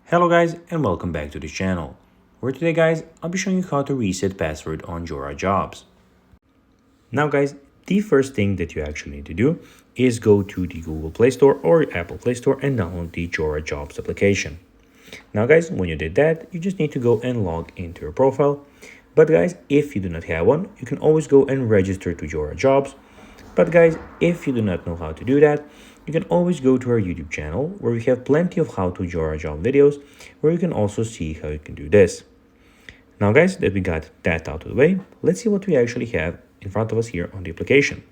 Hello guys and welcome back to the channel, where today guys I'll be showing you how to reset password on Jora Jobs. Now guys, the first thing that you actually need to do is go to the Google Play Store or Apple Play Store and download the Jora Jobs application. Now guys, when you did that, you just need to go and log into your profile. But guys, if you do not have one, you can always go and register to Jora Jobs. But guys, if you do not know how to do that, you can always go to our YouTube channel where we have plenty of how to Jora Job videos where you can also see how you can do this. Now guys, that we got that out of the way, let's see what we actually have in front of us here on the application.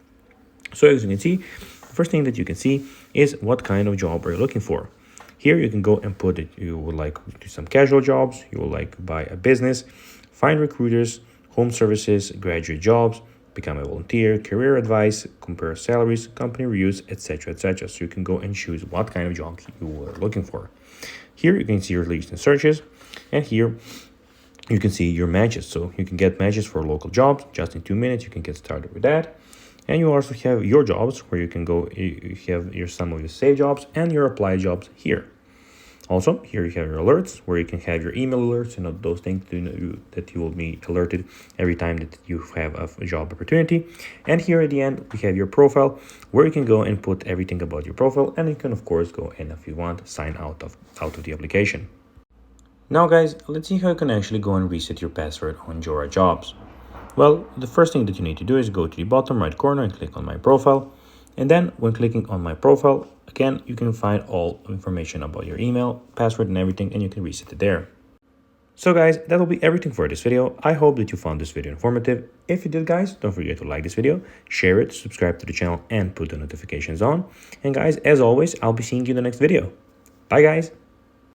So as you can see, the first thing that you can see is what kind of job are you looking for. Here you can go and put it, you would like to do some casual jobs, you would like to buy a business, find recruiters, home services, graduate jobs, become a volunteer, career advice, compare salaries, company reviews, etc, etc. So you can go and choose what kind of job you are looking for. Here you can see your recent searches, and here you can see your matches. So you can get matches for local jobs just in 2 minutes. You can get started with that. And you also have your jobs where you can go, you have some of your saved jobs and your applied jobs here. Also, here you have your alerts where you can have your email alerts and those things that you will be alerted every time that you have a job opportunity. And here at the end, we have your profile where you can go and put everything about your profile. And you can, of course, go and if you want, sign out of the application. Now, guys, let's see how you can actually go and reset your password on Jora Jobs. Well, the first thing that you need to do is go to the bottom right corner and click on My Profile. And then when clicking on My Profile, again, you can find all information about your email, password and everything, and you can reset it there. So guys, that will be everything for this video. I hope that you found this video informative. If you did guys, don't forget to like this video, share it, subscribe to the channel and put the notifications on. And guys, as always, I'll be seeing you in the next video. Bye guys.